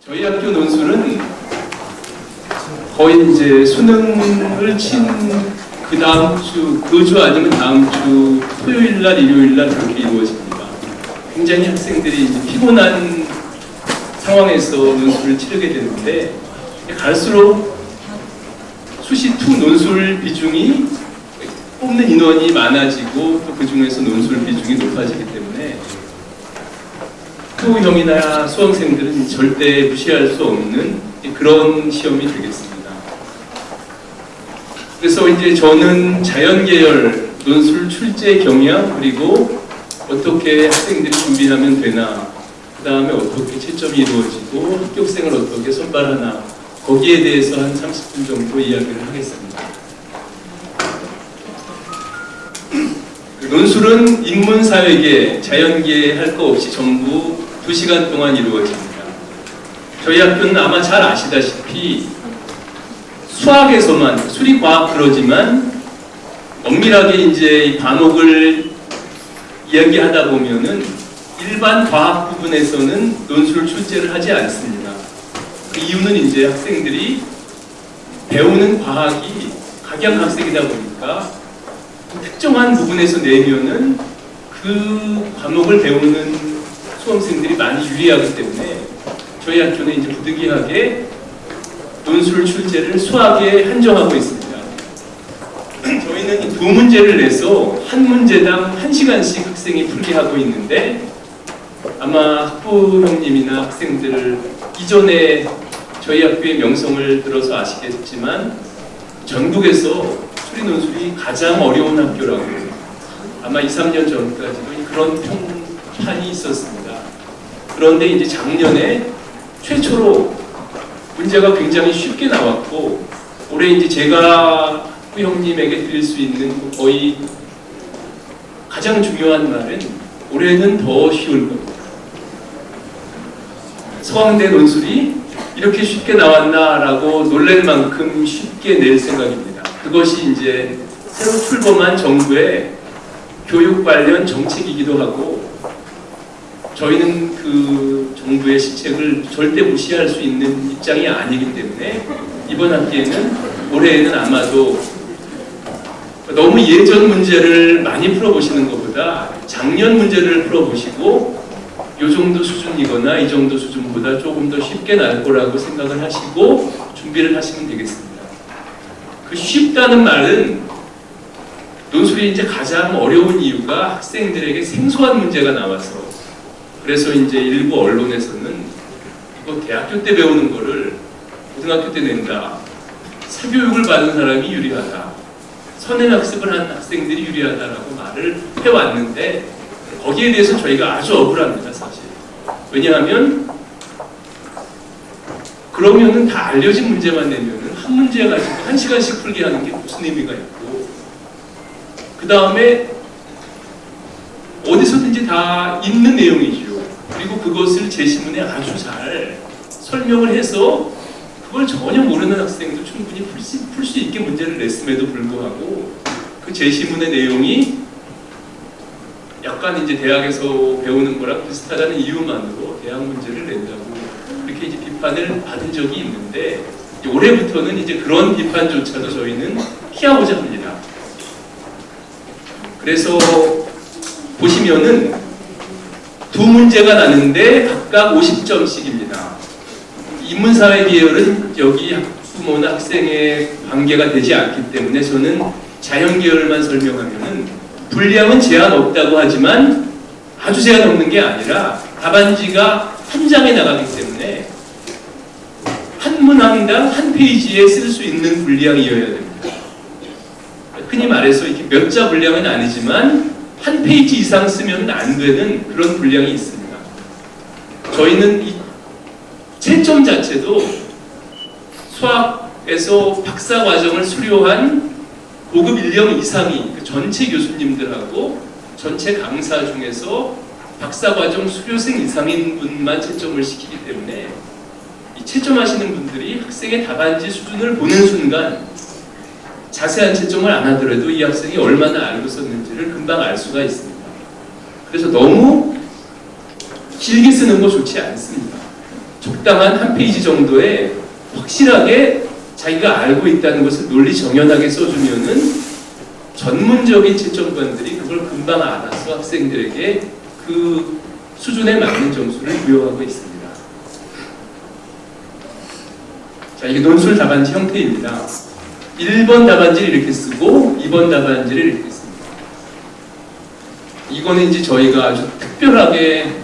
저희 학교 논술은 거의 이제 수능을 친 그 다음 주, 그 주 아니면 다음 주 토요일 날, 일요일 날 그렇게 이루어집니다. 굉장히 학생들이 이제 피곤한 상황에서 논술을 치르게 되는데 갈수록 수시2 논술 비중이 뽑는 인원이 많아지고 또 그 중에서 논술 비중이 높아지기 때문에 수험형이나 수험생들은 절대 무시할 수 없는 그런 시험이 되겠습니다. 그래서 이제 저는 자연계열 논술 출제 경향 그리고 어떻게 학생들이 준비하면 되나, 그 다음에 어떻게 채점이 이루어지고 합격생을 어떻게 선발하나, 거기에 대해서 한 30분 정도 이야기를 하겠습니다. 논술은 인문사회계, 자연계 할 거 없이 전부 2시간 동안 이루어집니다. 저희 학교는 아마 잘 아시다시피 수학에서만, 수리과학 그러지만 엄밀하게 이제 이 과목을 이야기하다 보면은 일반 과학 부분에서는 논술 출제를 하지 않습니다. 그 이유는 이제 학생들이 배우는 과학이 각양각색이다 보니까 특정한 부분에서 내면은 그 과목을 배우는 수험생들이 많이 유리하기 때문에 저희 학교는 이제 부득이하게 논술 출제를 수학에 한정하고 있습니다. 저희는 두 문제를 내서 한 문제당 1시간씩 학생이 풀게 하고 있는데 아마 학부형님이나 학생들 이전에 저희 학교의 명성을 들어서 아시겠지만 전국에서 수리 논술이 가장 어려운 학교라고 아마 2, 3년 전까지도 그런 평판이 있었습니다. 그런데 이제 작년에 최초로 문제가 굉장히 쉽게 나왔고 올해 이제 제가 학부형님에게 드릴 수 있는 거의 가장 중요한 말은 올해는 더 쉬울 겁니다. 서강대 논술이 이렇게 쉽게 나왔나라고 놀랄 만큼 쉽게 낼 생각입니다. 그것이 이제 새로 출범한 정부의 교육 관련 정책이기도 하고 저희는 그 정부의 시책을 절대 무시할 수 있는 입장이 아니기 때문에 이번 학기에는 올해에는 아마도 너무 예전 문제를 많이 풀어보시는 것보다 작년 문제를 풀어보시고 이 정도 수준이거나 이 정도 수준보다 조금 더 쉽게 날 거라고 생각을 하시고 준비를 하시면 되겠습니다. 그 쉽다는 말은 논술이 이제 가장 어려운 이유가 학생들에게 생소한 문제가 나와서 그래서 이제 일부 언론에서는 이거 대학교 때 배우는 거를 고등학교 때 낸다. 사교육을 받은 사람이 유리하다. 선행학습을 한 학생들이 유리하다라고 말을 해왔는데 거기에 대해서 저희가 아주 억울합니다, 사실. 왜냐하면 그러면은 다 알려진 문제만 내면은 한 문제 가지고 1시간씩 풀게 하는 게 무슨 의미가 있고 그 다음에 어디서든지 다 있는 내용이죠. 그리고 그것을 제시문에 아주 잘 설명을 해서 그걸 전혀 모르는 학생도 충분히 풀 수 있게 문제를 냈음에도 불구하고 그 제시문의 내용이 약간 이제 대학에서 배우는 거랑 비슷하다는 이유만으로 대학 문제를 낸다고 이렇게 이제 비판을 받은 적이 있는데 올해부터는 이제 그런 비판조차도 저희는 피하고자 합니다. 그래서 보시면은 두 문제가 나는데 각각 50점씩입니다. 인문사회 계열은 여기 학부모나 학생의 관계가 되지 않기 때문에 저는 자연계열만 설명하면은 분량은 제한 없다고 하지만 아주 제한 없는 게 아니라 답안지가 한 장에 나가기 때문에 한 문항당 한 페이지에 쓸 수 있는 분량이어야 됩니다. 흔히 말해서 이렇게 몇 자 분량은 아니지만 한 페이지 이상 쓰면 안 되는 그런 분량이 있습니다. 저희는 이 채점 자체도 수학에서 박사 과정을 수료한 고급 인력 이상이 그 전체 교수님들하고 전체 강사 중에서 박사 과정 수료생 이상인 분만 채점을 시키기 때문에 이 채점하시는 분들이 학생의 답안지 수준을 보는 순간 자세한 채점을 안 하더라도 이 학생이 얼마나 알고 썼는지를 금방 알 수가 있습니다. 그래서 너무 길게 쓰는 거 좋지 않습니다. 적당한 한 페이지 정도에 확실하게 자기가 알고 있다는 것을 논리 정연하게 써주면은 전문적인 채점관들이 그걸 금방 알아서 학생들에게 그 수준에 맞는 점수를 부여하고 있습니다. 자, 이게 논술 답안지 형태입니다. 1번 답안지를 이렇게 쓰고 2번 답안지를 이렇게 씁니다. 이거는 이제 저희가 아주 특별하게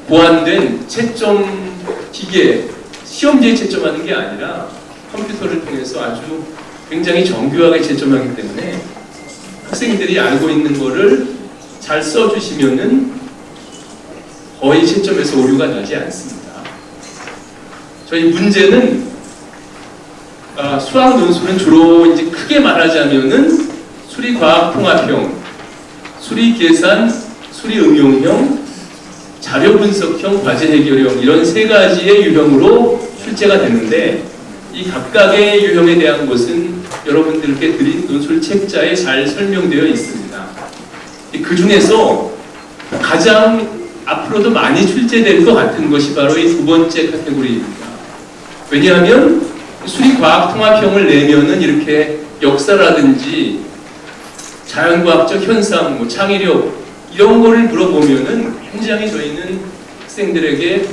보완된 채점 기계, 시험지에 채점하는 게 아니라 컴퓨터를 통해서 아주 굉장히 정교하게 채점하기 때문에 학생들이 알고 있는 거를 잘 써주시면은 거의 채점에서 오류가 나지 않습니다. 저희 문제는 수학 논술은 주로 이제 크게 말하자면은 수리과학통합형, 수리계산, 수리응용형, 자료분석형, 과제해결형 이런 세 가지의 유형으로 출제가 되는데 이 각각의 유형에 대한 것은 여러분들께 드린 논술 책자에 잘 설명되어 있습니다. 그 중에서 가장 앞으로도 많이 출제될 것 같은 것이 바로 이 두 번째 카테고리입니다. 왜냐하면 수리과학통합형을 내면은 이렇게 역사라든지 자연과학적 현상, 뭐 창의력 이런 거를 물어보면은 굉장히 저희는 학생들에게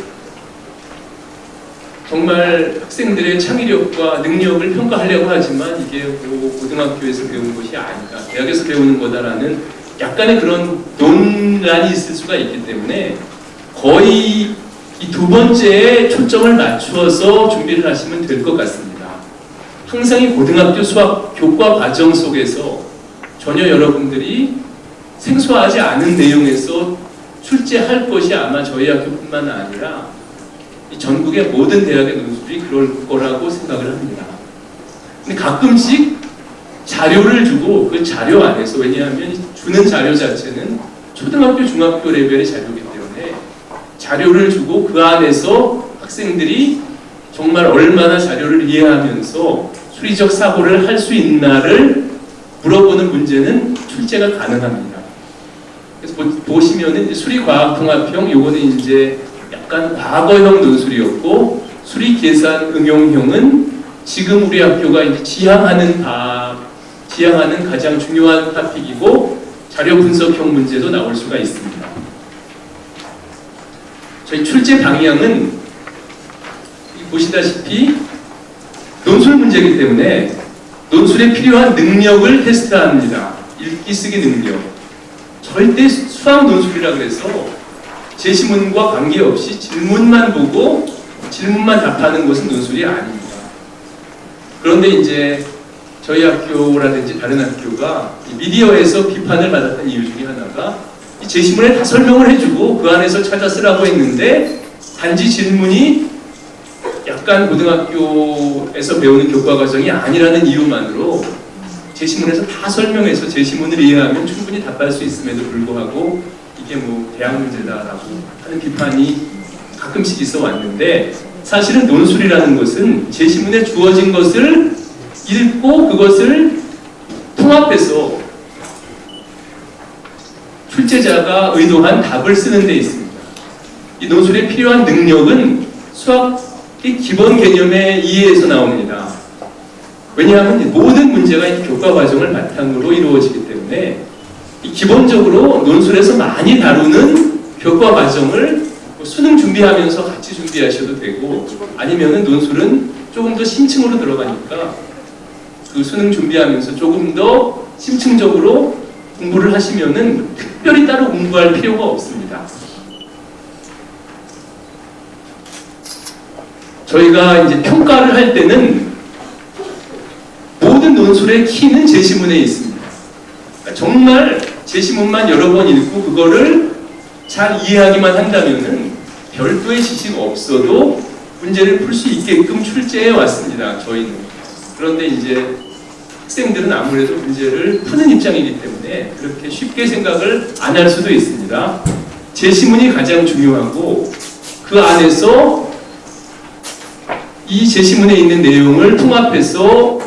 정말 학생들의 창의력과 능력을 평가하려고 하지만 이게 뭐 고등학교에서 배우는 것이 아니다, 대학에서 배우는 거다라는 약간의 그런 논란이 있을 수가 있기 때문에 거의 이 두 번째에 초점을 맞추어서 준비를 하시면 될 것 같습니다. 항상 이 고등학교 수학 교과 과정 속에서 전혀 여러분들이 생소하지 않은 내용에서 출제할 것이 아마 저희 학교뿐만 아니라 이 전국의 모든 대학의 논술이 그럴 거라고 생각을 합니다. 근데 가끔씩 자료를 주고 그 자료 안에서, 왜냐하면 주는 자료 자체는 초등학교, 중학교 레벨의 자료이기 때문에 자료를 주고 그 안에서 학생들이 정말 얼마나 자료를 이해하면서 수리적 사고를 할 수 있나를 물어보는 문제는 출제가 가능합니다. 그래서 보시면은 수리과학통합형, 요거는 이제 약간 과거형 논술이었고, 수리계산 응용형은 지금 우리 학교가 이제 지향하는 가장 중요한 토픽이고, 자료 분석형 문제도 나올 수가 있습니다. 저희 출제 방향은 보시다시피 논술 문제이기 때문에 논술에 필요한 능력을 테스트합니다. 읽기 쓰기 능력. 절대 수학 논술이라 그래서 제시문과 관계없이 질문만 보고 질문만 답하는 것은 논술이 아닙니다. 그런데 이제 저희 학교라든지 다른 학교가 미디어에서 비판을 받았던 이유 중에 하나가 이 제시문에 다 설명을 해주고 그 안에서 찾아 쓰라고 했는데 단지 질문이 약간 고등학교에서 배우는 교과 과정이 아니라는 이유만으로 제시문에서 다 설명해서 제시문을 이해하면 충분히 답할 수 있음에도 불구하고 이게 뭐 대학 문제다라고 하는 비판이 가끔씩 있어 왔는데, 사실은 논술이라는 것은 제시문에 주어진 것을 읽고 그것을 통합해서 출제자가 의도한 답을 쓰는 데 있습니다. 이 논술에 필요한 능력은 수학의 기본 개념의 이해에서 나옵니다. 왜냐하면 모든 문제가 이 교과 과정을 바탕으로 이루어지기 때문에 기본적으로 논술에서 많이 다루는 교과 과정을 수능 준비하면서 같이 준비하셔도 되고, 아니면은 논술은 조금 더 심층으로 들어가니까 그 수능 준비하면서 조금 더 심층적으로 공부를 하시면은 특별히 따로 공부할 필요가 없습니다. 저희가 이제 평가를 할 때는 모든 논술의 키는 제시문에 있습니다. 그러니까 정말 제시문만 여러 번 읽고 그거를 잘 이해하기만 한다면은 별도의 지식 없어도 문제를 풀 수 있게끔 출제해 왔습니다. 저희는. 그런데 이제 학생들은 아무래도 문제를 푸는 입장이기 때문에 그렇게 쉽게 생각을 안 할 수도 있습니다. 제시문이 가장 중요하고 그 안에서 이 제시문에 있는 내용을 통합해서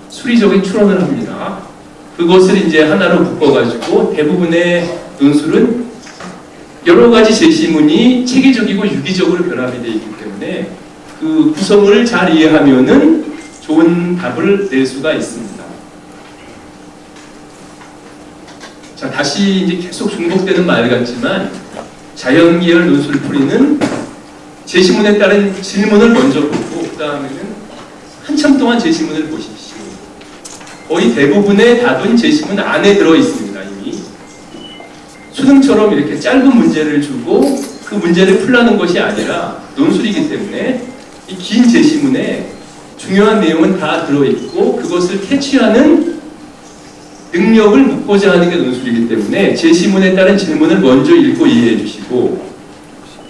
수리적인 추론을 합니다. 그것을 이제 하나로 묶어가지고 대부분의 논술은 여러 가지 제시문이 체계적이고 유기적으로 결합이 되어 있기 때문에 그 구성을 잘 이해하면은 좋은 답을 낼 수가 있습니다. 자, 다시 이제 계속 중복되는 말 같지만 자연계열 논술풀이는 제시문에 따른 질문을 먼저 보고 그 다음에는 한참 동안 제시문을 보십시오. 거의 대부분의 답은 제시문 안에 들어 있습니다. 이미 수능처럼 이렇게 짧은 문제를 주고 그 문제를 풀라는 것이 아니라 논술이기 때문에 이 긴 제시문에 중요한 내용은 다 들어있고 그것을 캐치하는 능력을 묻고자 하는 게 논술이기 때문에 제시문에 따른 질문을 먼저 읽고 이해해 주시고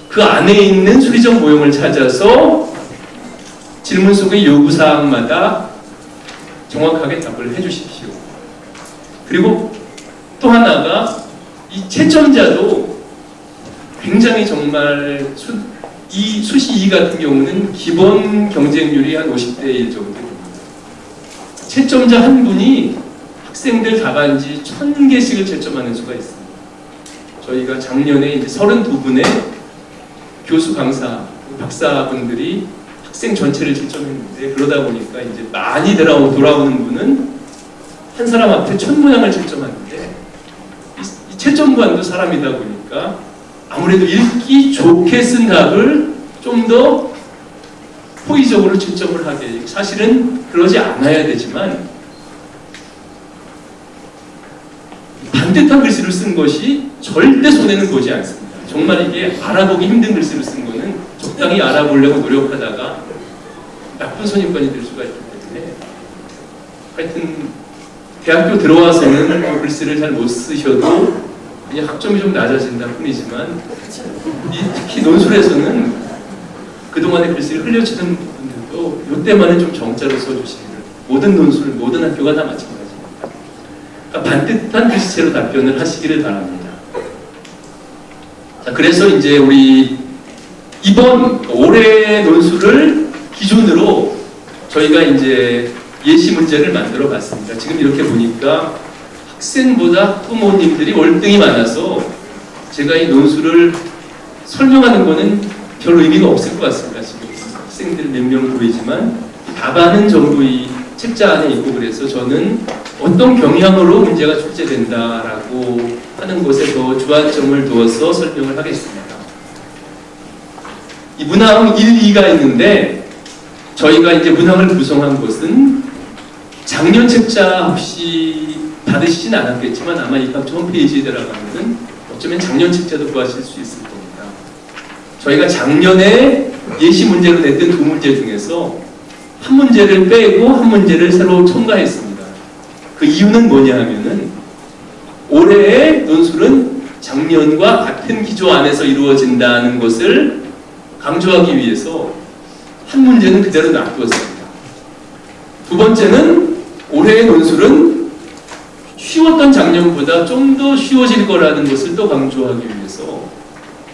그 안에 있는 수리적 모형을 찾아서 질문 속의 요구사항마다 정확하게 답을 해주십시오. 그리고 또 하나가 이 채점자도 굉장히 정말 이 수시 2 같은 경우는 기본 경쟁률이 한 50대 1 정도 됩니다. 채점자 한 분이 학생들 답안지 1000개씩을 채점하는 수가 있습니다. 저희가 작년에 이제 32분의 교수 강사, 박사분들이 학생 전체를 채점했는데 그러다 보니까 이제 많이 돌아오는 분은 한 사람 앞에 1000모양을 채점하는데 이 채점관도 사람이다 보니까 아무래도 읽기 좋게 쓴 답을 좀 더 호의적으로 채점을 하게 사실은 그러지 않아야 되지만 반듯한 글씨를 쓴 것이 절대 손해는 보지 않습니다. 정말 이게 알아보기 힘든 글씨를 쓴 거는 적당히 알아보려고 노력하다가 나쁜 선입관이 될 수가 있기 때문에 하여튼 대학교 들어와서는 글씨를 잘 못 쓰셔도 그냥 학점이 좀 낮아진다 뿐이지만 특히 논술에서는 그동안의 글씨를 흘려치는 분들도 이때만은 좀 정자로 써주시기를 모든 논술, 모든 학교가 다 마찬가지입니다. 그러니까 반듯한 글씨체로 답변을 하시기를 바랍니다. 자, 그래서 이제 우리 이번 올해 논술을 기준으로 저희가 이제 예시 문제를 만들어 봤습니다. 지금 이렇게 보니까 학생보다 부모님들이 월등히 많아서 제가 이 논술을 설명하는 거는 별 의미가 없을 것 같습니다. 지금 학생들 몇 명 보이지만 답안은 전부 이 책자 안에 있고 그래서 저는 어떤 경향으로 문제가 출제된다라고 하는 것에 더 주안점을 두어서 설명을 하겠습니다. 이 문항 1, 2가 있는데 저희가 이제 문항을 구성한 것은 작년 책자 혹시 받으시진 않았겠지만 아마 이 학교 홈페이지에 들어가면은 어쩌면 작년 책자도 구하실 수 있을 겁니다. 저희가 작년에 예시 문제로 냈던 두 문제 중에서 한 문제를 빼고 한 문제를 새로 첨가했습니다. 그 이유는 뭐냐 하면은 올해의 논술은 작년과 같은 기조 안에서 이루어진다는 것을 강조하기 위해서 한 문제는 그대로 놔두었습니다. 두 번째는 올해의 논술은 쉬웠던 작년보다 좀 더 쉬워질 거라는 것을 또 강조하기 위해서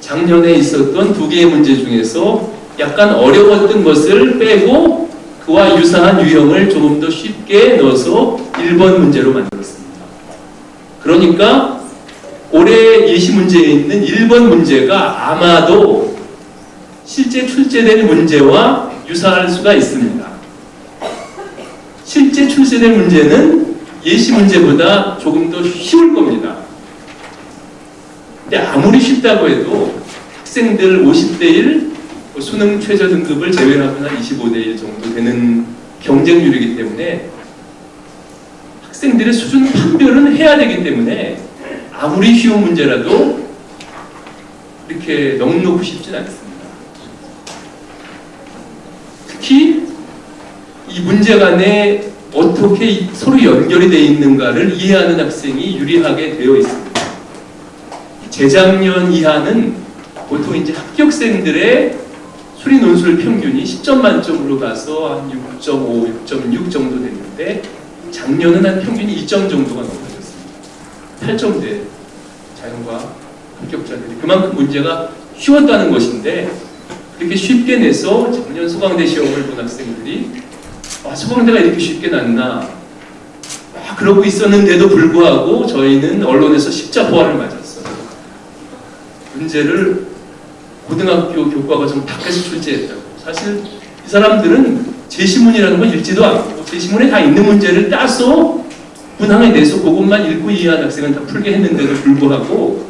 작년에 있었던 두 개의 문제 중에서 약간 어려웠던 것을 빼고 그와 유사한 유형을 조금 더 쉽게 넣어서 1번 문제로 만들었습니다. 그러니까 올해 예시 문제에 있는 1번 문제가 아마도 실제 출제된 문제와 유사할 수가 있습니다. 실제 출제된 문제는 예시 문제보다 조금 더 쉬울 겁니다. 근데 아무리 쉽다고 해도 학생들 50대 1, 수능 최저 등급을 제외하면 한 25대 1 정도 되는 경쟁률이기 때문에 학생들의 수준 판별은 해야 되기 때문에 아무리 쉬운 문제라도 이렇게 넉넉히 쉽진 않습니다. 특히 이 문제 간에 어떻게 서로 연결이 되어 있는가를 이해하는 학생이 유리하게 되어 있습니다. 재작년 이하는 보통 이제 합격생들의 수리 논술 평균이 10점 만점으로 가서 한 6.5, 6.6 정도 됐는데 작년은 한 평균이 2점 정도가 높아졌습니다. 8점대 자연과 합격자들이 그만큼 문제가 쉬웠다는 것인데 그렇게 쉽게 내서 작년 소강대 시험을 본 학생들이 소강대가 이렇게 쉽게 났나 그러고 있었는데도 불구하고 저희는 언론에서 십자포화를 맞았어요. 문제를 고등학교 교과과정 밖에서 출제했다고. 사실 이 사람들은 제시문이라는 걸 읽지도 않고 제시문에 다 있는 문제를 따서 문항에 내서 그것만 읽고 이해한 학생은 다 풀게 했는데도 불구하고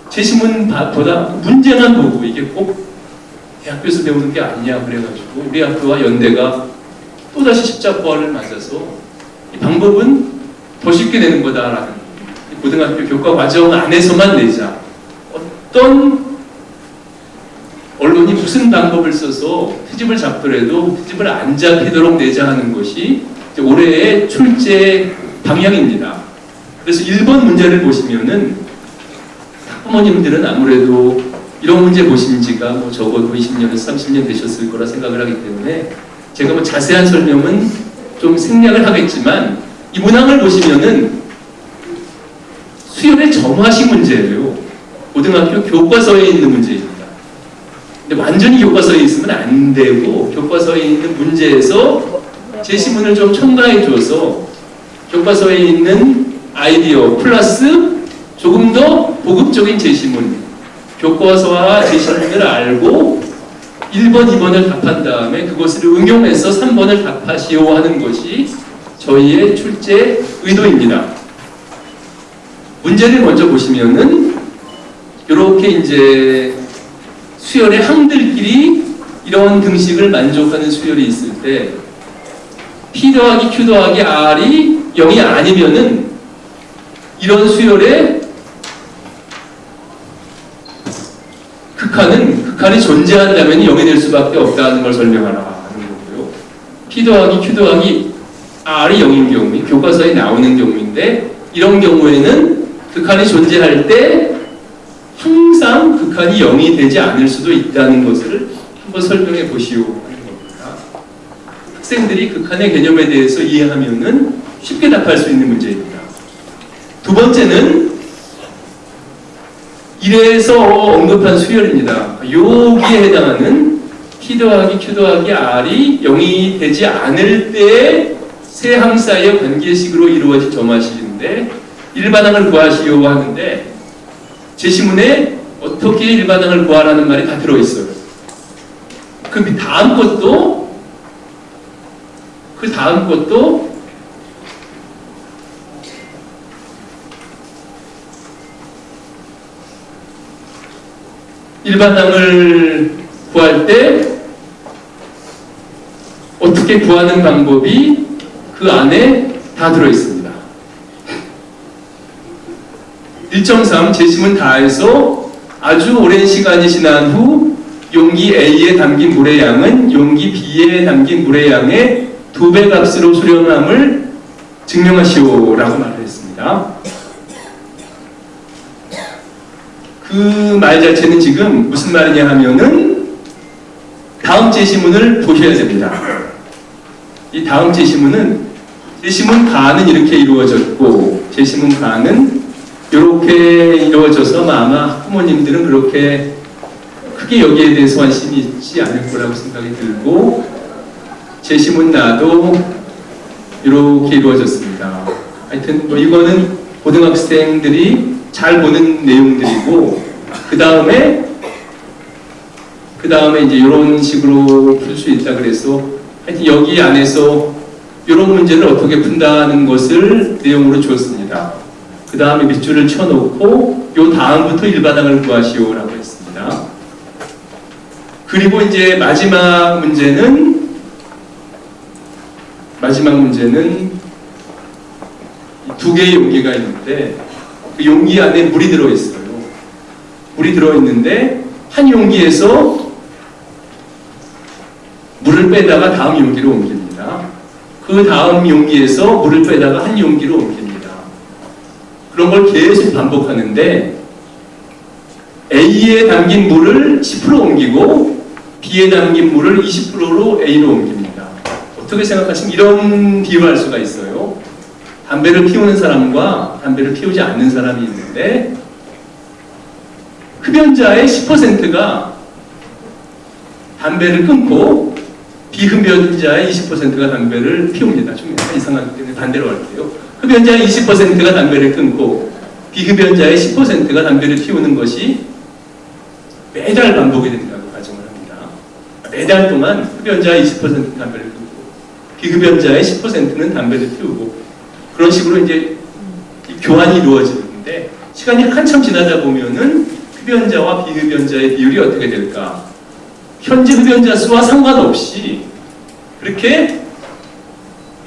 제시문보다 문제만 보고 이게 꼭 대학교에서 배우는 게 아니냐 그래가지고 우리 학교와 연대가 또다시 십자보안을 맞아서 이 방법은 더 쉽게 내는 거다라는 고등학교 교과 과정 안에서만 내자. 어떤 언론이 무슨 방법을 써서 트집을 잡더라도 트집을 안 잡히도록 내자 하는 것이 올해의 출제 방향입니다. 그래서 1번 문제를 보시면은 학부모님들은 아무래도 이런 문제 보신 지가 뭐 적어도 20년에서 30년 되셨을 거라 생각을 하기 때문에 제가 뭐 자세한 설명은 좀 생략을 하겠지만 이 문항을 보시면은 수열의 점화식 문제예요. 고등학교 교과서에 있는 문제입니다. 근데 완전히 교과서에 있으면 안 되고 교과서에 있는 문제에서 제시문을 좀 첨가해 줘서 교과서에 있는 아이디어 플러스 조금 더 보급적인 제시문, 교과서와 제시문을 알고 1번, 2번을 답한 다음에 그것을 응용해서 3번을 답하시오 하는 것이 저희의 출제 의도입니다. 문제를 먼저 보시면은 이렇게 이제 수열의 항들끼리 이런 등식을 만족하는 수열이 있을 때 P 더하기 Q 더하기 R이 0이 아니면은 이런 수열의 극한이 존재한다면 0이 될 수밖에 없다는 걸 설명하라 하는 거고요. P 더하기 Q 더하기 R이 0인 경우, 교과서에 나오는 경우인데 이런 경우에는 극한이 존재할 때 항상 극한이 0이 되지 않을 수도 있다는 것을 한번 설명해 보시오 하는 겁니다. 학생들이 극한의 개념에 대해서 이해하면은 쉽게 답할 수 있는 문제입니다. 두 번째는 1에서 언급한 수열입니다. 여기에 해당하는 P 더하기 Q 더하기 R이 0이 되지 않을 때 세 항사의 관계식으로 이루어진 점화식인데 일반항을 구하시오 하는데 제시문에 어떻게 일반항을 구하라는 말이 다 들어있어요. 그 다음 것도 일반항을 구할 때 어떻게 구하는 방법이 그 안에 다 들어있습니다. 1.3 제시문 다해서 아주 오랜 시간이 지난 후 용기 A에 담긴 물의 양은 용기 B에 담긴 물의 양의 2배 값으로 수렴함을 증명하시오라고 말을 했습니다. 그 말 자체는 지금 무슨 말이냐 하면은 다음 제시문을 보셔야 됩니다. 이 다음 제시문은 제시문 가는 이렇게 이루어졌고 제시문 가는 이렇게 이루어져서 아마 학부모님들은 그렇게 크게 여기에 대해서 관심이 있지 않을 거라고 생각이 들고 제시문 나도 이렇게 이루어졌습니다. 하여튼 뭐 이거는 고등학생들이 잘 보는 내용들이고 그 다음에 이제 이런 식으로 풀 수 있다 그래서 하여튼 여기 안에서 이런 문제를 어떻게 푼다는 것을 내용으로 주었습니다. 그 다음에 밑줄을 쳐놓고 요 다음부터 일반항을 구하시오라고 했습니다. 그리고 이제 마지막 문제는 두 개의 용기가 있는데 그 용기 안에 물이 들어있어요. 물이 들어있는데 한 용기에서 물을 빼다가 다음 용기로 옮깁니다. 그 다음 용기에서 물을 빼다가 한 용기로 옮깁니다. 그런 걸 계속 반복하는데 A에 담긴 물을 10% 옮기고 B에 담긴 물을 20%로 A로 옮깁니다. 어떻게 생각하시면 이런 비유할 수가 있어요. 담배를 피우는 사람과 담배를 피우지 않는 사람이 있는데 흡연자의 10%가 담배를 끊고 비흡연자의 20%가 담배를 피웁니다. 좀 약간 이상하기 때문에 반대로 할게요. 흡연자의 20%가 담배를 끊고 비흡연자의 10%가 담배를 피우는 것이 매달 반복이 된다고 가정을 합니다. 매달 동안 흡연자의 20% 담배를 피우고 비흡연자의 10%는 담배를 피우고 그런 식으로 이제 교환이 이루어지는데 시간이 한참 지나다 보면은 흡연자와 비흡연자의 비율이 어떻게 될까? 현재 흡연자 수와 상관없이 그렇게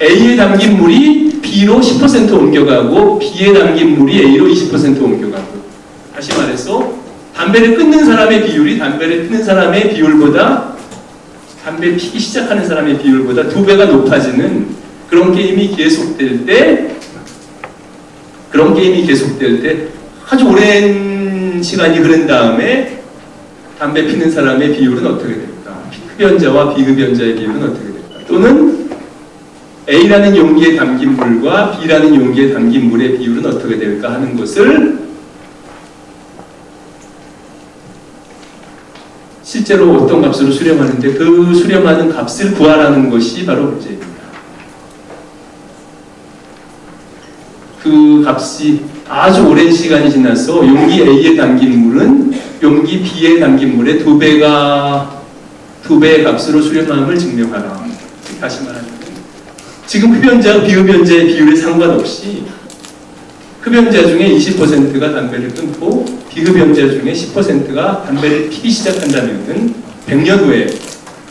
A에 담긴 물이 B로 10% 옮겨가고 B에 담긴 물이 A로 20% 옮겨가고 다시 말해서 담배를 끊는 사람의 비율이 담배를 피는 사람의 비율보다 담배 피기 시작하는 사람의 비율보다 2배가 높아지는 그런 게임이 계속될 때 아주 오랜 시간이 흐른 다음에 담배 피는 사람의 비율은 어떻게 될까? 흡연자와 비흡연자의 비율은 어떻게 될까? 또는 A라는 용기에 담긴 물과 B라는 용기에 담긴 물의 비율은 어떻게 될까 하는 것을 실제로 어떤 값으로 수렴하는데 그 수렴하는 값을 구하라는 것이 바로 문제입니다. 그 값이 아주 오랜 시간이 지나서 용기 A에 담긴 물은 용기 B에 담긴 물의 2배의 값으로 수렴함을 증명하라. 다시 말하면 지금 흡연자와 비흡연자의 비율에 상관없이 흡연자 중에 20%가 담배를 끊고 비흡연자 중에 10%가 담배를 피기 시작한다면 100년 후에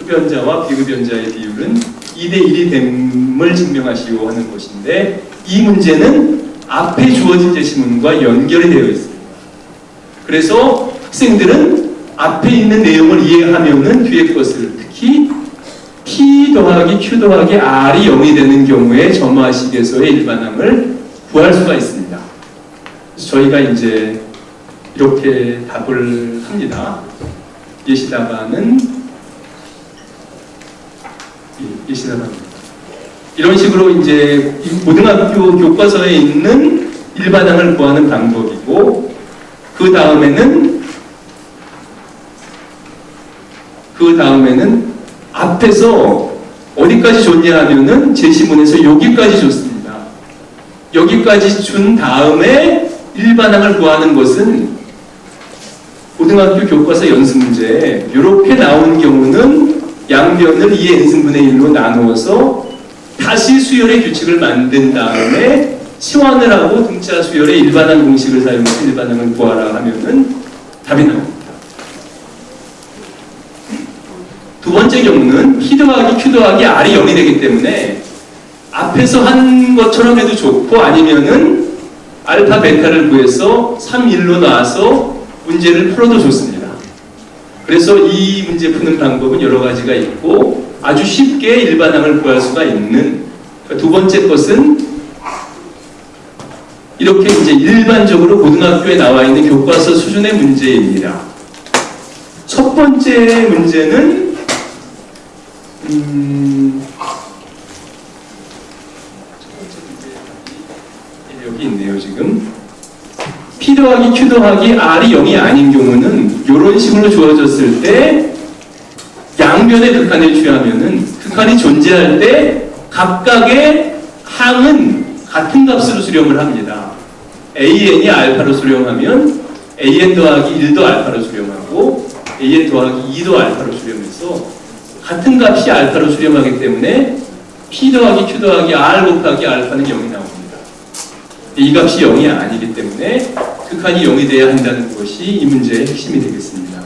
흡연자와 비흡연자의 비율은 2대1이 됨을 증명하시오 하는 것인데 이 문제는 앞에 주어진 제시문과 연결이 되어 있습니다. 그래서 학생들은 앞에 있는 내용을 이해하면은 뒤에 것을 특히 P 더하기 Q 더하기 R이 0이 되는 경우에 점화식에서의 일반항을 구할 수가 있습니다. 그래서 저희가 이제 이렇게 답을 합니다. 예시답안은 이런 식으로 이제 고등학교 교과서에 있는 일반항을 구하는 방법이고 그 다음에는 앞에서 어디까지 줬냐 하면은 제시문에서 여기까지 줬습니다. 여기까지 준 다음에 일반항을 구하는 것은 고등학교 교과서 연습 문제에 이렇게 나온 경우는 양변을 2의 n승분의 1로 나누어서 다시 수열의 규칙을 만든 다음에 치환을 하고 등차 수열의 일반항 공식을 사용해서 일반항을 구하라 하면은 답이 나옵니다. 두 번째 경우는 P 더하기 Q 더하기 R이 0이 되기 때문에 앞에서 한 것처럼 해도 좋고 아니면은 알파 베타를 구해서 3, 1로 놔서 문제를 풀어도 좋습니다. 그래서 이 문제 푸는 방법은 여러 가지가 있고 아주 쉽게 일반항을 구할 수가 있는 두 번째 것은 이렇게 이제 일반적으로 고등학교에 나와 있는 교과서 수준의 문제입니다. 첫 번째 문제는 여기 있네요. 지금 P 더하기 Q 더하기 R이 0이 아닌 경우는 이런 식으로 주어졌을 때 양변의 극한을 취하면은 극한이 존재할 때 각각의 항은 같은 값으로 수렴을 합니다. AN이 알파로 수렴하면 AN 더하기 1도 알파로 수렴하고 AN 더하기 2도 알파로 수렴해서 같은 값이 알파로 수렴하기 때문에 P 더하기 Q 더하기 R 곱하기 알파는 0이 나옵니다. 이 값이 0이 아니기 때문에 극한이 0이 돼야 한다는 것이 이 문제의 핵심이 되겠습니다.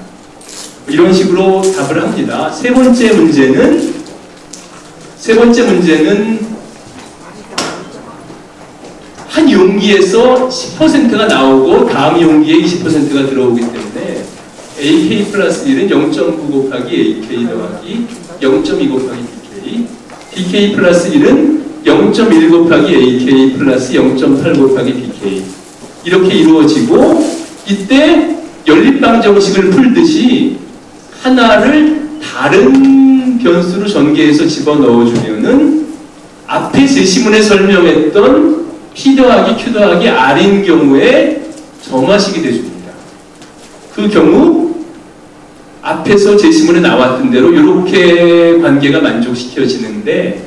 이런 식으로 답을 합니다. 세 번째 문제는 한 용기에서 10%가 나오고 다음 용기에 20%가 들어오기 때문에 AK 플러스 1은 0.9 곱하기 AK 더하기 0.2 곱하기 DK DK 플러스 1은 0.1 곱하기 AK 플러스 0.8 곱하기 DK 이렇게 이루어지고 이때 연립방정식을 풀듯이 하나를 다른 변수로 전개해서 집어넣어주면은 앞에 제시문에 설명했던 P 더하기 Q 더하기 R인 경우에 점화식이 돼줍니다. 그 경우 앞에서 제시문에 나왔던 대로 이렇게 관계가 만족시켜지는데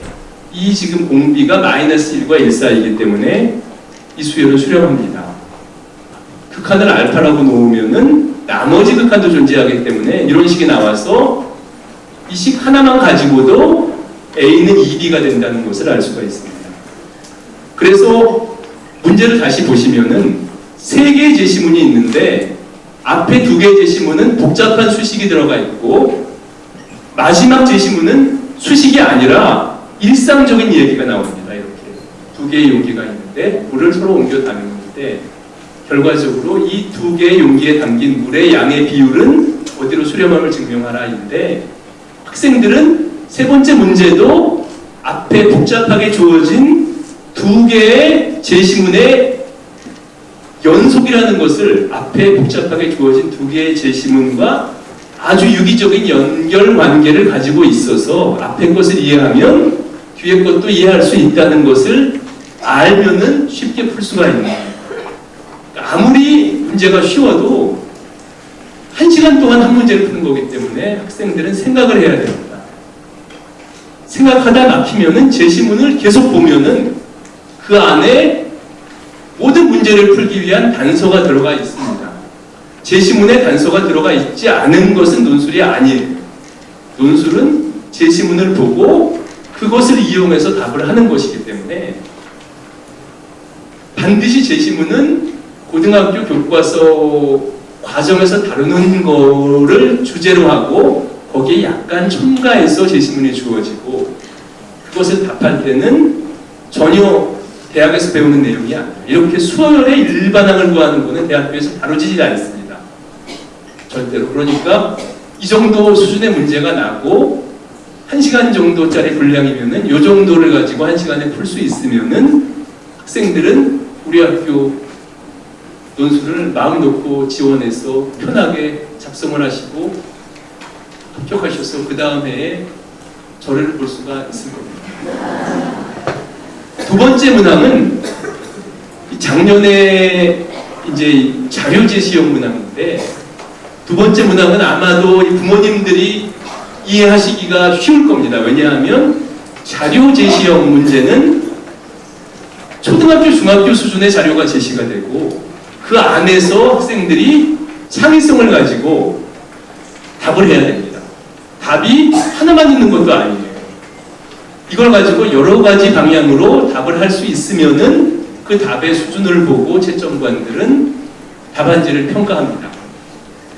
이 지금 공비가 마이너스 1과 1 사이이기 때문에 이 수열을 수렴합니다. 극한을 알파라고 놓으면은 나머지 극한도 존재하기 때문에 이런 식이 나와서 이 식 하나만 가지고도 A는 2B가 된다는 것을 알 수가 있습니다. 그래서 문제를 다시 보시면은 3개의 제시문이 있는데 앞에 2개의 제시문은 복잡한 수식이 들어가 있고 마지막 제시문은 수식이 아니라 일상적인 얘기가 나옵니다. 이렇게 2개의 용기가 있는데 물을 서로 옮겨 담는데 결과적으로 이 2개의 용기에 담긴 물의 양의 비율은 어디로 수렴함을 증명하라인데 학생들은 3번째 문제도 앞에 복잡하게 주어진 2개의 제시문의 연속이라는 것을 앞에 복잡하게 주어진 2개의 제시문과 아주 유기적인 연결 관계를 가지고 있어서 앞에 것을 이해하면 뒤에 것도 이해할 수 있다는 것을 알면은 쉽게 풀 수가 있는 거예요. 아무리 문제가 쉬워도 1시간 동안 한 문제를 푸는 거기 때문에 학생들은 생각을 해야 됩니다. 생각하다 막히면은 제시문을 계속 보면은 그 안에 모든 문제를 풀기 위한 단서가 들어가 있습니다. 제시문에 단서가 들어가 있지 않은 것은 논술이 아니에요. 논술은 제시문을 보고 그것을 이용해서 답을 하는 것이기 때문에 반드시 제시문은 고등학교 교과서 과정에서 다루는 거를 주제로 하고 거기에 약간 첨가해서 제시문이 주어지고 그것을 답할 때는 전혀 대학에서 배우는 내용이 아니에요. 이렇게 수어열의 일반항을 구하는 거는 대학교에서 다루지 않습니다. 절대로. 그러니까 이 정도 수준의 문제가 나고 1시간 정도짜리 분량이면은 이 정도를 가지고 1시간에 풀 수 있으면은 학생들은 우리 학교 논술을 마음 놓고 지원해서 편하게 작성을 하시고 합격하셔서 그 다음 해에 저를 볼 수가 있을 겁니다. 2번째 문항은 작년에 이제 자료 제시형 문항인데 2번째 문항은 아마도 부모님들이 이해하시기가 쉬울 겁니다. 왜냐하면 자료 제시형 문제는 초등학교, 중학교 수준의 자료가 제시가 되고 그 안에서 학생들이 창의성을 가지고 답을 해야 됩니다. 답이 하나만 있는 것도 아니에요. 이걸 가지고 여러 가지 방향으로 답을 할 수 있으면은 그 답의 수준을 보고 채점관들은 답안지를 평가합니다.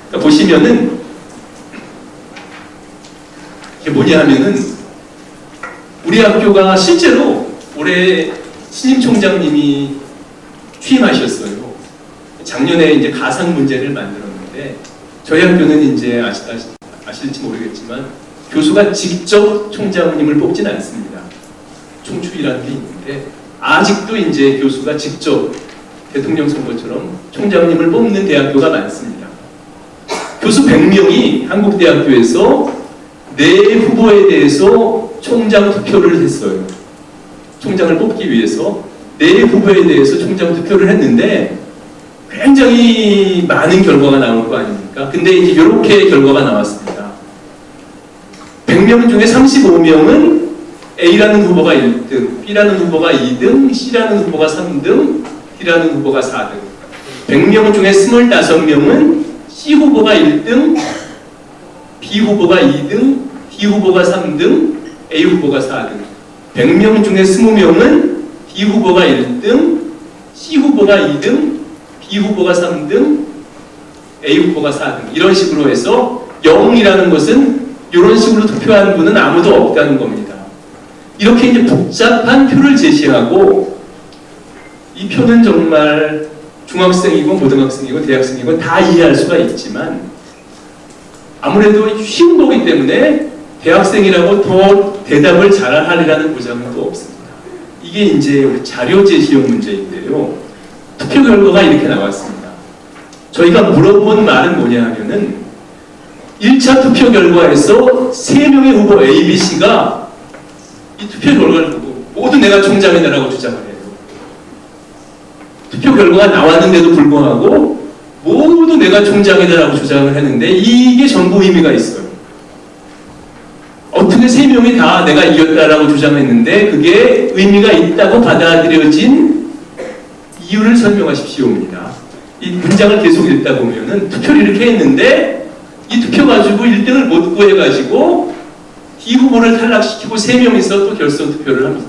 그러니까 보시면은 이게 뭐냐 하면은 우리 학교가 실제로 올해 신임 총장님이 취임하셨어요. 작년에 이제 가상 문제를 만들었는데 저희 학교는 이제 아실지 모르겠지만 교수가 직접 총장님을 뽑진 않습니다. 총추위라는 게 있는데 아직도 이제 교수가 직접 대통령 선거처럼 총장님을 뽑는 대학교가 많습니다. 교수 100명이 한국대학교에서 내 후보에 대해서 총장 투표를 했어요. 총장을 뽑기 위해서 내 후보에 대해서 총장 투표를 했는데 굉장히 많은 결과가 나올 거 아닙니까? 근데 이제 이렇게 결과가 나왔습니다. 100명 중에 35명은 A라는 후보가 1등, B라는 후보가 2등, C라는 후보가 3등, D라는 후보가 4등. 100명 중에 25명은 C 후보가 1등, B 후보가 2등, D 후보가 3등, A 후보가 4등. 100명 중에 20명은 D 후보가 1등, C 후보가 2등, B 후보가 3등, A 후보가 4등. 이런 식으로 해서 0이라는 것은 이런 식으로 투표하는 분은 아무도 없다는 겁니다. 이렇게 이제 복잡한 표를 제시하고 이 표는 정말 중학생이고 고등학생이고 대학생이고 다 이해할 수가 있지만 아무래도 쉬운 거기 때문에 대학생이라고 더 대답을 잘하리라는 보장은 또 없습니다. 이게 이제 우리 자료 제시형 문제인데요. 투표 결과가 이렇게 나왔습니다. 저희가 물어본 말은 뭐냐 하면은 1차 투표 결과에서 3명의 후보 A, B, C가 이 투표 결과를 보고 모두 내가 총장이다라고 주장을 해요. 투표 결과가 나왔는데도 불구하고 모두 내가 총장이다라고 주장을 했는데 이게 전부 의미가 있어요. 어떻게 3명이 다 내가 이겼다라고 주장했는데 그게 의미가 있다고 받아들여진 이유를 설명하십시오입니다. 이 문장을 계속 읽다 보면은 투표를 이렇게 했는데 이 투표 가지고 1등을 못 구해가지고 D 후보를 탈락시키고 3명이서 또 결선 투표를 합니다.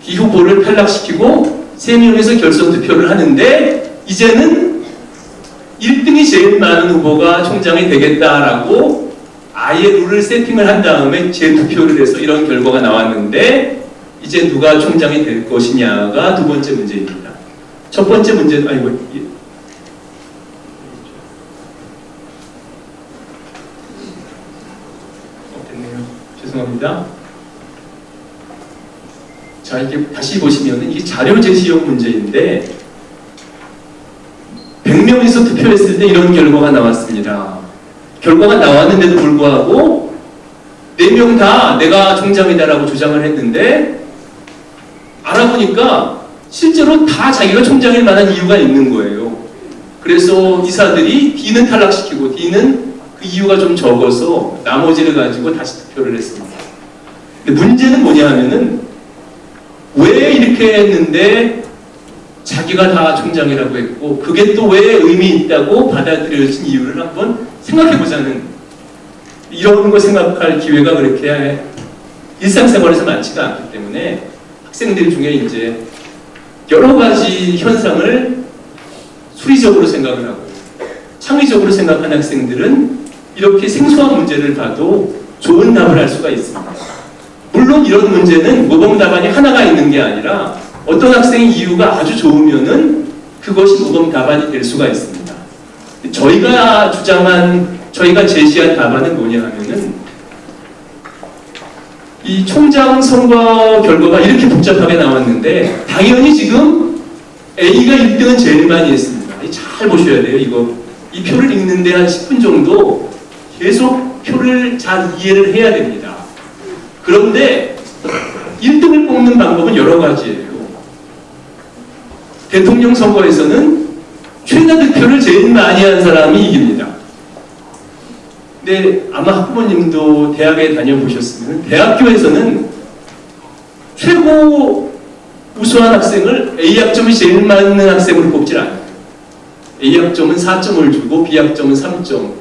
D 후보를 탈락시키고 3명이서 결선 투표를 하는데 이제는 1등이 제일 많은 후보가 총장이 되겠다라고 아예 룰을 세팅을 한 다음에 재투표를 해서 이런 결과가 나왔는데 이제 누가 총장이 될 것이냐가 두 번째 문제입니다. 첫 번째 문제는 됐네요. 죄송합니다. 자, 이렇게 다시 보시면 이게 자료 제시용 문제인데 100명에서 투표했을 때 이런 결과가 나왔습니다. 결과가 나왔는데도 불구하고 4명 다 내가 총장이다라고 주장을 했는데 알아보니까 실제로 다 자기가 총장일 만한 이유가 있는 거예요. 그래서 이사들이 D는 탈락시키고 D는 그 이유가 좀 적어서 나머지를 가지고 다시 투표를 했습니다. 근데 문제는 뭐냐 하면은 왜 이렇게 했는데 자기가 다 총장이라고 했고 그게 또 왜 의미 있다고 받아들여진 이유를 한번 생각해보자는 이런 거 생각할 기회가 그렇게 일상생활에서 많지가 않기 때문에 학생들 중에 이제 여러 가지 현상을 수리적으로 생각을 하고 창의적으로 생각하는 학생들은 이렇게 생소한 문제를 봐도 좋은 답을 할 수가 있습니다. 물론 이런 문제는 모범 답안이 하나가 있는 게 아니라 어떤 학생의 이유가 아주 좋으면은 그것이 모범 답안이 될 수가 있습니다. 저희가 제시한 답안은 뭐냐 하면은 이 총장 선거 결과가 이렇게 복잡하게 나왔는데 당연히 지금 A가 1등은 제일 많이 했습니다. 잘 보셔야 돼요. 이 표를 읽는데 한 10분 정도 계속 표를 잘 이해를 해야 됩니다. 그런데 1등을 뽑는 방법은 여러 가지예요. 대통령 선거에서는 최다 득표를 제일 많이 한 사람이 이깁니다. 근데 아마 학부모님도 대학에 다녀보셨으면 대학교에서는 최고 우수한 학생을 A학점이 제일 많은 학생으로 뽑질 않아요. A학점은 4점을 주고 B학점은 3점,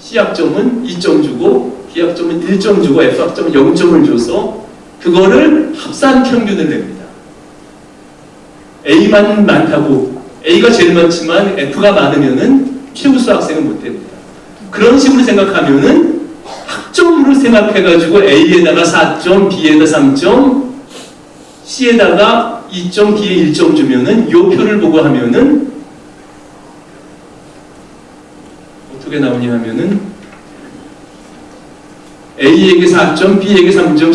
C학점은 2점 주고 D학점은 1점 주고 F학점은 0점을 줘서 그거를 합산 평균을 냅니다. A만 많다고 A가 제일 많지만 F가 많으면은 최우수 학생은 못 됩니다. 그런 식으로 생각하면은 학점으로 생각해가지고 A에다가 4점, B에다 3점, C에다가 2점, D에 1점 주면은 이 표를 보고 하면은 어떻게 나오냐 하면은 A에게 4점, B에게 3점,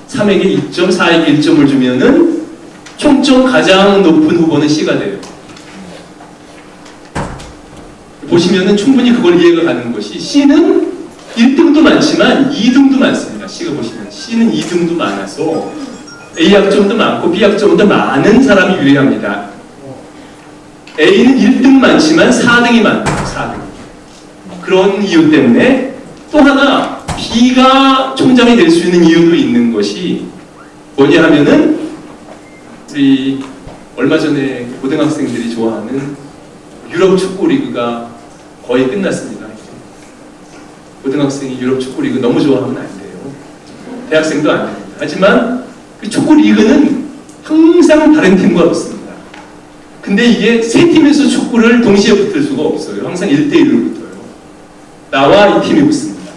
3에게 2점, 4에게 1점을 주면은 총점 가장 높은 후보는 C가 돼요. 보시면은 충분히 그걸 이해가 가는 것이 C는 1등도 많지만 2등도 많습니다. C가 보시면 C는 2등도 많아서 A학점도 많고 B학점도 많은 사람이 유리합니다. A는 1등 많지만 4등이 많아요. 4등. 그런 이유 때문에 또 하나 B가 총장이 될 수 있는 이유도 있는 것이 뭐냐 하면은 우리 얼마 전에 고등학생들이 좋아하는 유럽 축구 리그가 거의 끝났습니다. 고등학생이 유럽 축구 리그 너무 좋아하면 안 돼요. 대학생도 안 됩니다. 하지만 그 축구 리그는 항상 다른 팀과 붙습니다. 근데 이게 세 팀에서 축구를 동시에 붙을 수가 없어요. 항상 1대1로 붙어요. 나와 이 팀이 붙습니다.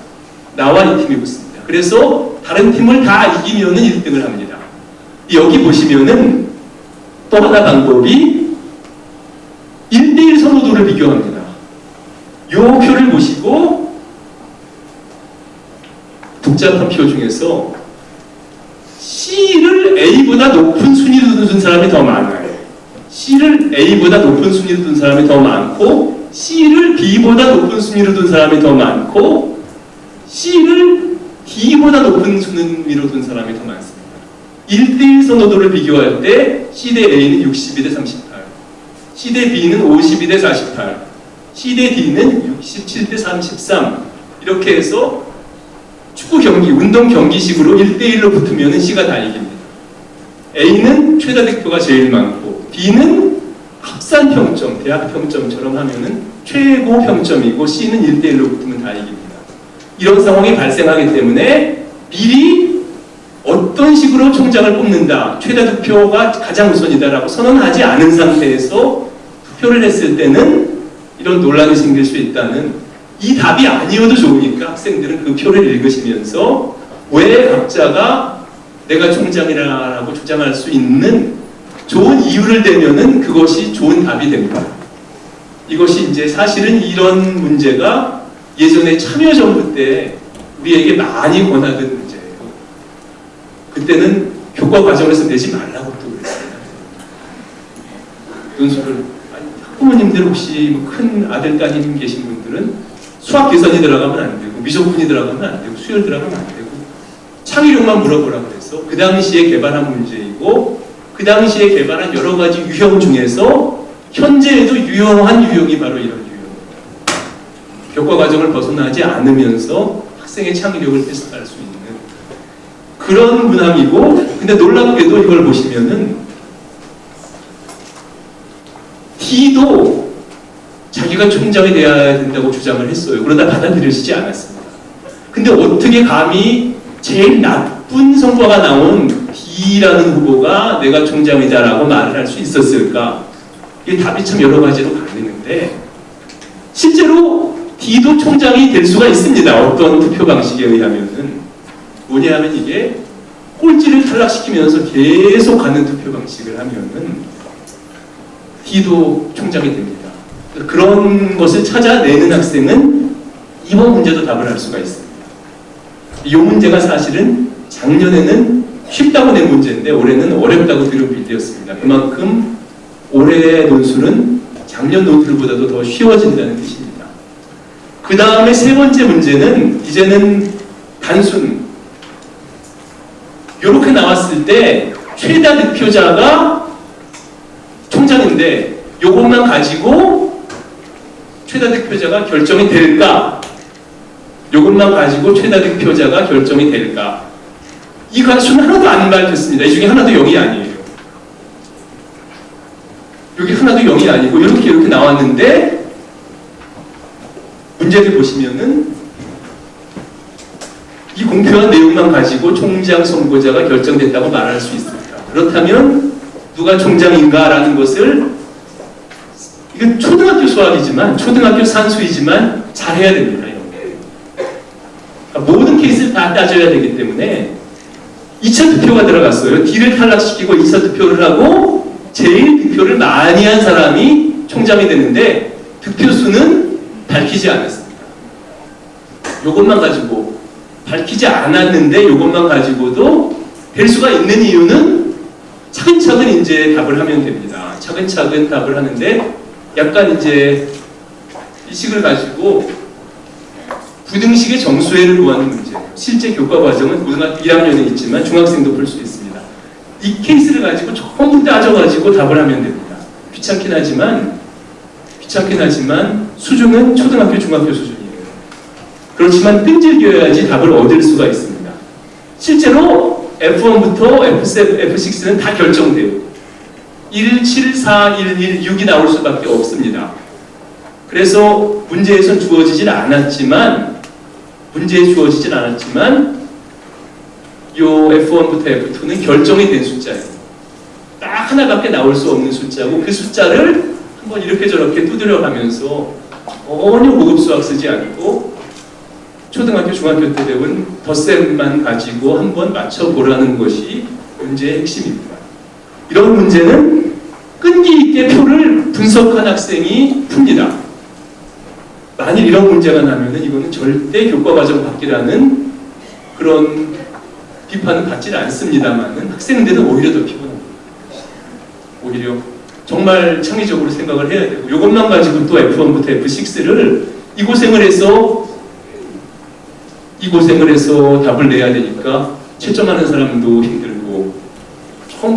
나와 이 팀이 붙습니다. 그래서 다른 팀을 다 이기면은 1등을 합니다. 여기 보시면은 또 하나 방법이 1대1 선호도를 비교합니다. 이 표를 보시고 복잡한 표 중에서 C를 A보다 높은 순위로 둔 사람이 더 많아요. C를 A보다 높은 순위로 둔 사람이 더 많고 C를 B보다 높은 순위로 둔 사람이 더 많고 C를 D보다 높은 순위로 둔 사람이 더 많습니다. 1대1 선호도를 비교할 때 C 대 A는 62대 38, C 대 B는 52대 48, C 대 D는 67대 33 이렇게 해서 축구 경기, 운동 경기식으로 1대1로 붙으면 C가 다 이깁니다. A는 최다 득표가 제일 많고 B는 합산 합산 평점, 대학 평점처럼 하면은 최고 평점이고 C는 1대1로 붙으면 다 이깁니다. 이런 상황이 발생하기 때문에 미리 어떤 식으로 총장을 뽑는다, 최다 득표가 가장 우선이다라고 선언하지 않은 상태에서 투표를 했을 때는 이런 논란이 생길 수 있다는, 이 답이 아니어도 좋으니까 학생들은 그 표를 읽으시면서 왜 각자가 내가 총장이라고 주장할 수 있는 좋은 이유를 대면은 그것이 좋은 답이 됩니다. 이것이 이제 사실은 이런 문제가 예전에 참여정부 때 우리에게 많이 권하던 문제예요. 그때는 교과 과정에서 내지 말라고 또 그랬습니다. 논술을, 학부모님들 혹시 뭐 큰 아들 따님 계신 분들은 수학 계산이 들어가면 안 되고 미적분이 들어가면 안 되고 수열 들어가면 안 되고 창의력만 물어보라 그래서 그 당시에 개발한 문제이고 그 당시에 개발한 여러 가지 유형 중에서 현재에도 유용한 유형이 바로 이런 유형입니다. 교과 과정을 벗어나지 않으면서 학생의 창의력을 테스트할 수 있는 그런 문항이고, 근데 놀랍게도 이걸 보시면은 D도 자기가 총장이 돼야 된다고 주장을 했어요. 그러다 받아들여지지 않았습니다. 근데 어떻게 감히 제일 나쁜 성과가 나온 D라는 후보가 내가 총장이다라고 말을 할 수 있었을까? 이게 답이 참 여러 가지로 갈리는데 실제로 D도 총장이 될 수가 있습니다. 어떤 투표 방식에 의하면은 뭐냐 하면 이게 꼴찌를 탈락시키면서 계속 가는 투표 방식을 하면은 D도 총장이 됩니다. 그런 것을 찾아내는 학생은 이번 문제도 답을 할 수가 있습니다. 이 문제가 사실은 작년에는 쉽다고 낸 문제인데 올해는 어렵다고 들은 빌드였습니다. 그만큼 올해의 논술은 작년 논술보다도 더 쉬워진다는 뜻입니다. 그 다음에 세 번째 문제는 이제는 단순, 이렇게 나왔을 때 최다 득표자가 총장인데 이것만 가지고 최다 득표자가 결정이 될까? 이것만 가지고 최다 득표자가 결정이 될까? 이 가수는 하나도 안 밝혔습니다. 이 중에 하나도 0이 아니에요. 여기 하나도 0이 아니고 이렇게 나왔는데 문제를 보시면은 이 공표한 내용만 가지고 총장 선거자가 결정됐다고 말할 수 있습니다. 그렇다면 누가 총장인가라는 것을, 이건 초등학교 수학이지만, 초등학교 산수이지만 잘해야 됩니다. 그러니까 모든 케이스를 다 따져야 되기 때문에 2차 투표가 들어갔어요. D를 탈락시키고 2차 투표를 하고 제일 득표를 많이 한 사람이 총장이 되는데 득표수는 밝히지 않았습니다. 이것만 가지고 밝히지 않았는데 이것만 가지고도 될 수가 있는 이유는 차근차근 이제 답을 하면 됩니다. 차근차근 답을 하는데 약간 이제 이 식을 가지고 부등식의 정수회를 구하는 문제예요. 실제 교과 과정은 고등학교 1학년에 있지만 중학생도 볼 수 있습니다. 이 케이스를 가지고 전부 따져가지고 답을 하면 됩니다. 귀찮긴 하지만 수준은 초등학교, 중학교 수준이에요. 그렇지만 끈질겨야지 답을 얻을 수가 있습니다. 실제로 F1부터 F7, F6는 다 결정돼요. 1, 7, 4, 1, 1, 6이 나올 수밖에 없습니다. 그래서 문제에선 주어지진 않았지만 요 F1부터 F2는 결정이 된 숫자예요. 딱 하나밖에 나올 수 없는 숫자고 그 숫자를 한번 이렇게 저렇게 두드려가면서 전혀 고급 수학 쓰지 않고 초등학교, 중학교 때 배운 덧셈만 가지고 한번 맞춰보라는 것이 문제의 핵심입니다. 이런 문제는 끈기 있게 표를 분석한 학생이 풉니다. 만일 이런 문제가 나면은 이거는 절대 교과과정 바뀌라는 그런 비판은 받지는 않습니다만은 학생들은 오히려 더 피곤합니다. 오히려 정말 창의적으로 생각을 해야 되고 이것만 가지고 또 F1부터 F6를 이 고생을 해서 답을 내야 되니까 채점하는 사람도 힘들고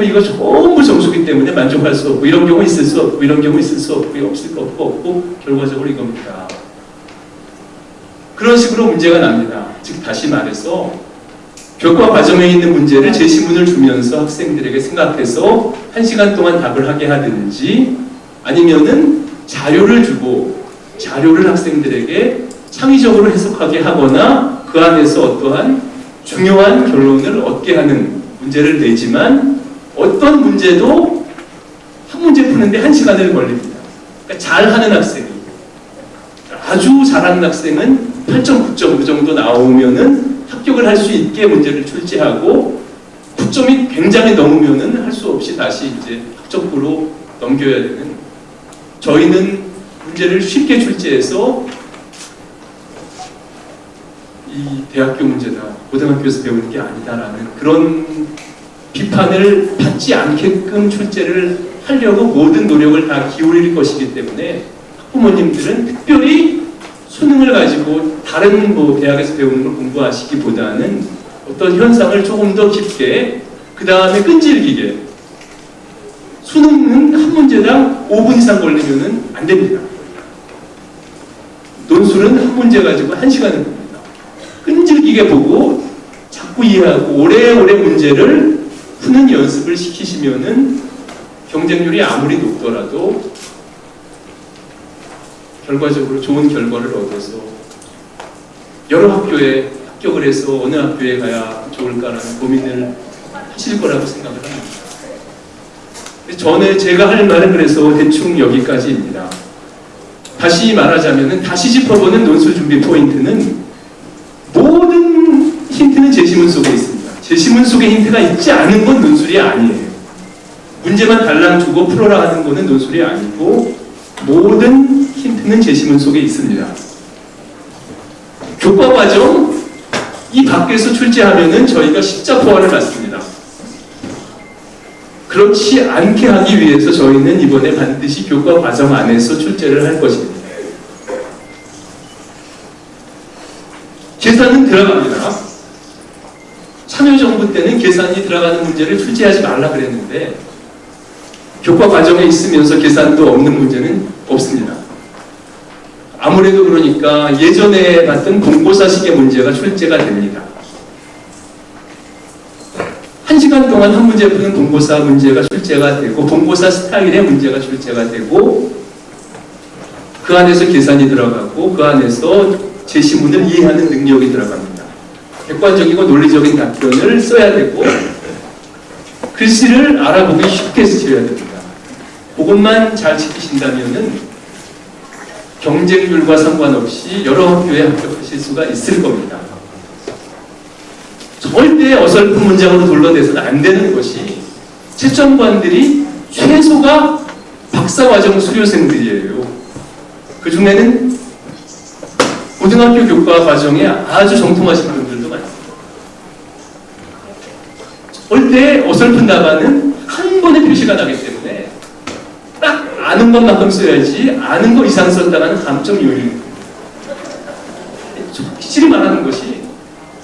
이거 전부 점수기 때문에 만족할 수 없고 이런 경우 있을 수 없고 이런 경우 있을 수 없고 없을 거 없고 결과적으로 이겁니다. 그런 식으로 문제가 납니다. 즉 다시 말해서 교과 과정에 있는 문제를 제시문을 주면서 학생들에게 생각해서 1시간 동안 답을 하게 하든지 아니면은 자료를 주고 자료를 학생들에게 창의적으로 해석하게 하거나 그 안에서 어떠한 중요한 결론을 얻게 하는 문제를 내지만 어떤 문제도 한 문제 푸는데 1시간을 걸립니다. 그러니까 잘하는 학생이 아주 잘하는 학생은 8.9점 그 정도 나오면은 합격을 할 수 있게 문제를 출제하고 9점이 굉장히 넘으면은 할 수 없이 다시 이제 학점부로 넘겨야 되는 저희는 문제를 쉽게 출제해서 이 대학교 문제다, 고등학교에서 배우는 게 아니다라는 그런 비판을 받지 않게끔 출제를 하려고 모든 노력을 다 기울일 것이기 때문에 학부모님들은 특별히 수능을 가지고 다른 뭐 대학에서 배우는 걸 공부하시기보다는 어떤 현상을 조금 더 깊게 그 다음에 끈질기게 수능은 한 문제당 5분 이상 걸리면은 안 됩니다. 논술은 한 문제 가지고 1시간을 봅니다. 끈질기게 보고 자꾸 이해하고 오래오래 문제를 푸는 연습을 시키시면은 경쟁률이 아무리 높더라도 결과적으로 좋은 결과를 얻어서 여러 학교에 합격을 해서 어느 학교에 가야 좋을까라는 고민을 하실 거라고 생각을 합니다. 전에 제가 할 말은 그래서 대충 여기까지입니다. 다시 말하자면 다시 짚어보는 논술 준비 포인트는 모든 힌트는 제시문 속에 있습니다. 제시문 속에 힌트가 있지 않은 건 논술이 아니에요. 문제만 달랑 주고 풀어라 하는 거는 논술이 아니고 모든 힌트는 제시문 속에 있습니다. 교과 과정 이 밖에서 출제하면은 저희가 십자포화를 맞습니다. 그렇지 않게 하기 위해서 저희는 이번에 반드시 교과 과정 안에서 출제를 할 것입니다. 계산은 들어갑니다. 참여정부 때는 계산이 들어가는 문제를 출제하지 말라 그랬는데 교과 과정에 있으면서 계산도 없는 문제는 없습니다. 아무래도 그러니까 예전에 봤던 본고사식의 문제가 출제가 됩니다. 1시간 동안 한 문제 푸는 본고사 문제가 출제가 되고 본고사 스타일의 문제가 출제가 되고 그 안에서 계산이 들어가고 그 안에서 제시문을 이해하는 능력이 들어갑니다. 객관적이고 논리적인 답변을 써야 되고 글씨를 알아보기 쉽게 쓰셔야 됩니다. 그것만 잘 지키신다면은 경쟁률과 상관없이 여러 학교에 합격하실 수가 있을 겁니다. 절대 어설픈 문장으로 둘러대서는 안 되는 것이 채점관들이 최소가 박사과정 수료생들이에요. 그 중에는 고등학교 교과 과정에 아주 정통하신 분들도 많습니다. 절대 어설픈 답안은 한 번에 표시가 나기 때문에 딱 아는 것만큼 써야지 아는 거 이상 썼다가는 감점 요인입니다. 확실히 말하는 것이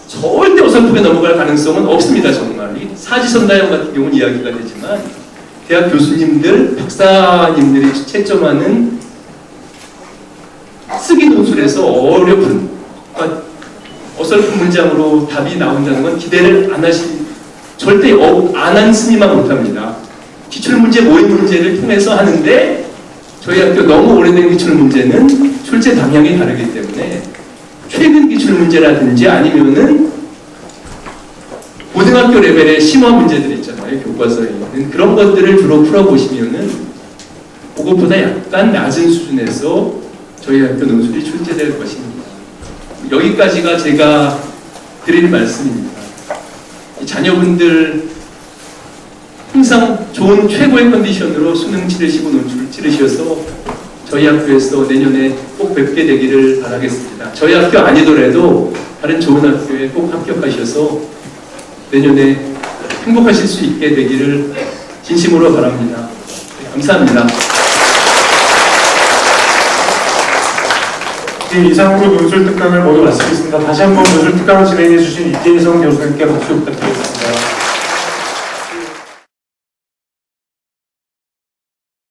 절대 어설프게 넘어갈 가능성은 없습니다. 정말 사지선다형 같은 경우는 이야기가 되지만 대학 교수님들, 박사님들이 채점하는 쓰기 논술에서 어설픈 문장으로 답이 나온다는 건 기대를 안 하시, 절대 안 한 스님만 못합니다. 기출문제, 모의 문제를 통해서 하는데 저희 학교 너무 오래된 기출문제는 출제 방향이 다르기 때문에 최근 기출문제라든지 아니면은 고등학교 레벨의 심화 문제들 있잖아요. 교과서에 있는 그런 것들을 주로 풀어보시면은 그것보다 약간 낮은 수준에서 저희 학교 논술이 출제될 것입니다. 여기까지가 제가 드릴 말씀입니다. 자녀분들 항상 좋은 최고의 컨디션으로 수능 치르시고 논술 치르셔서 저희 학교에서 내년에 꼭 뵙게 되기를 바라겠습니다. 저희 학교 아니더라도 다른 좋은 학교에 꼭 합격하셔서 내년에 행복하실 수 있게 되기를 진심으로 바랍니다. 네, 감사합니다. 네, 이상으로 논술 특강을 모두 마치겠습니다. 다시 한번 논술 특강을 진행해 주신 이태성 교수님께 박수 부탁드립니다.